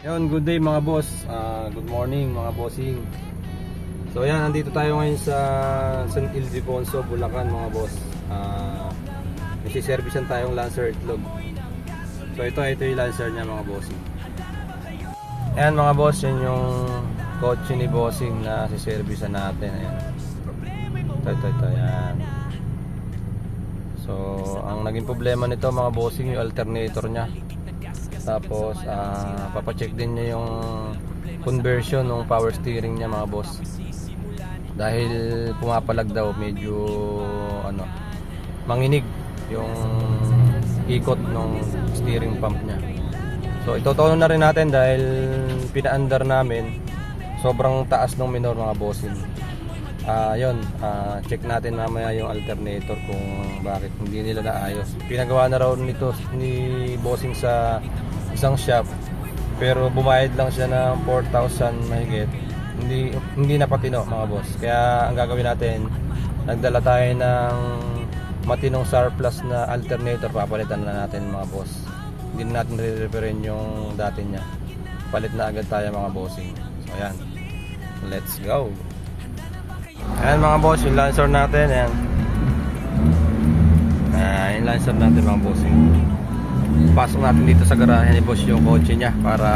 Yun, good day mga boss. Good morning mga bossing. So yan, nandito tayo ngayon sa San Ildefonso, Bulacan mga boss. Nagsiservisan tayong Lancer itlog. So ito yung Lancer niya mga bossing. Ayan mga boss, yun yung kotse ni bossing na siservisan natin. Ayan. Ito, yan. So ang naging problema nito mga bossing, yung alternator niya. Tapos papacheck din niya yung conversion ng power steering niya mga boss. Dahil pumapalag daw, medyo manginig yung ikot ng steering pump niya. So itotono na rin natin dahil pinaandar namin, sobrang taas ng minor mga bossing. Check natin mamaya yung alternator kung bakit hindi nila naayos. Pinagawa na raw nito ni bossing sa isang shop, pero bumayad lang siya ng 4,000 mahigit. Hindi na patino mga boss. Kaya ang gagawin natin, nagdala tayo ng matinong surplus na alternator, papalitan na natin mga boss. Hindi na natin re-reparin yung dati niya, palit na agad tayo mga bossing. So ayan, let's go. Ayan mga boss, yung Lancer natin. Ayan, yung Lancer natin mga bossing. Pasok natin dito sa garahe ni boss yung kotse niya para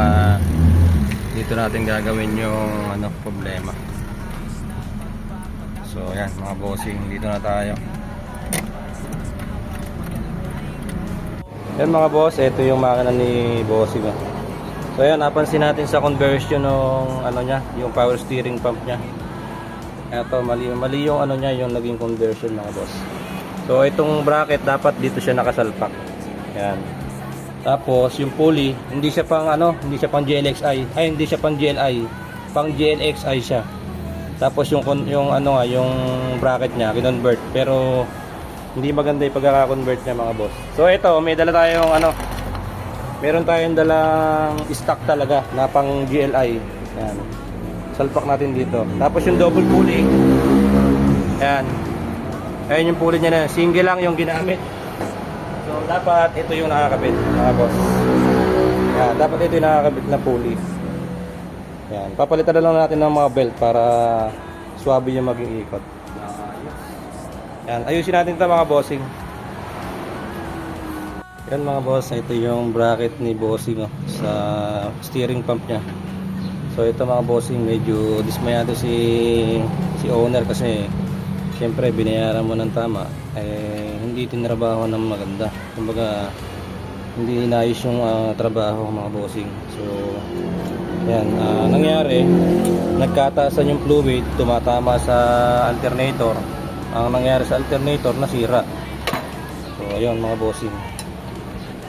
dito natin gagawin yung problema. So ayan mga bossing, dito na tayo. Ayan mga boss, ito yung makina ni bossing. So ayan, napansin natin sa conversion ng niya, yung power steering pump niya. Ito, mali yung niya, yung naging conversion mga boss. So itong bracket dapat dito siya nakasalpak. Ayan. Tapos yung pulley, hindi siya pang GLXI, hindi siya pang GLI, pang GLXI siya. Tapos yung bracket niya kinonvert, pero hindi maganda yung pagkaka-convert niya mga boss. So ito, may dala tayong meron tayong dalang stock talaga na pang GLI. Ayan. Salpak natin dito. Tapos yung double pulley. Ayan. Ayan yung pulley niya na, single lang yung ginamit. So dapat ito yung nakakabit mga boss. Yan, dapat ito yung nakakabit na pulley. Yan, papalitan na lang natin ng mga belt para swabe yung maging ikot. Yan, ayusin natin ito mga bossing. Yan mga boss, ito yung bracket ni bossing sa steering pump niya. So ito mga bossing, medyo dismayado si owner kasi siyempre binayaran mo ng tama, hindi tinrabaho ng maganda. Kumbaga hindi inayos yung trabaho mga bossing. So yan, nangyari, nagkataasan yung fluid, tumatama sa alternator. Ang nangyari sa alternator, nasira. So ayun mga bossing,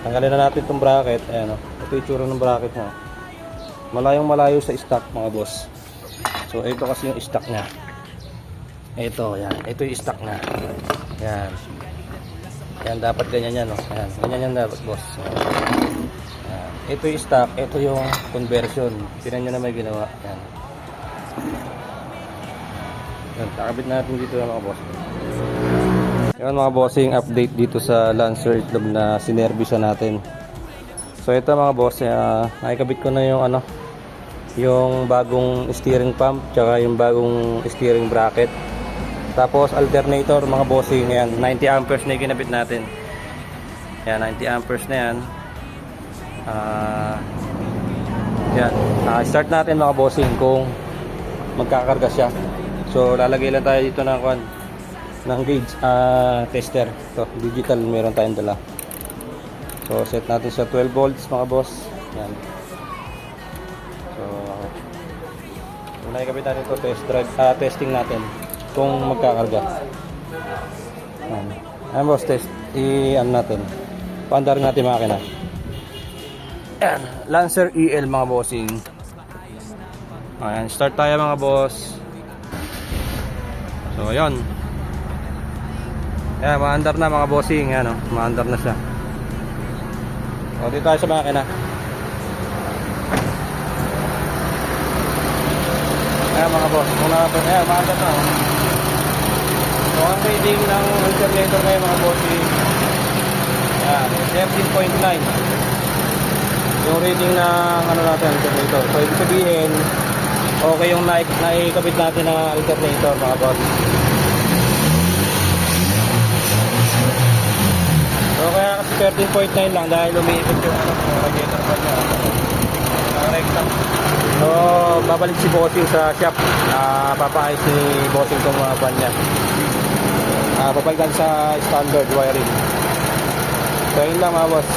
tanggalin na natin itong bracket. Ayan, ito yung tsura ng bracket mo. Malayong malayo sa stock mga boss. So ito kasi yung stock nya. Ito, yan. Ito yung stock na. Yan. Yan, dapat ganyan yan, no? Yan. Ganyan yan dapat, boss. Yan. Ito yung stock. Ito yung conversion. Tinan nyo na may ginawa. Yan. Yan. Takabit natin dito mga boss. Yan mga bossing, update dito sa Lancer itlog na sinervisan natin. So ito mga boss, nakikabit ko na yung bagong steering pump tsaka yung bagong steering bracket. Tapos alternator mga bossing, yan, 90 amperes na ikinabit natin. Yan, 90 amperes na yan. Yan, start natin mga bossing kung magkakarga siya. So lalagay lang tayo dito ng gauge tester. Ito, digital, meron tayong dala. So set natin sa 12 volts mga boss. Yan. So nakikabit natin ito, testing natin kung magkakarga. Ayan boss, test natin, paandar natin makina. Ayan, Lancer EL mga bossing. Ayan, start tayo mga boss. So ayun, ayan, maandar na mga bossing. Ayan, maandar na siya. So dito tayo sa makina. Ayan mga boss, ayan, maandar na. So ang rating ng alternator ngayon mga bossing, yan, 13.9. yung reading ng ano natin, alternator. So ibig sabihin, okay yung naikabit natin na alternator mga boss. So kaya kasi 13.9 lang dahil umiikot yung radiator pa niya. Rekta. So babalik si bossing sa shop. Papaayos ni bossing itong mga pan niya. Papalitan sa standard wiring. So yun lang mga boss.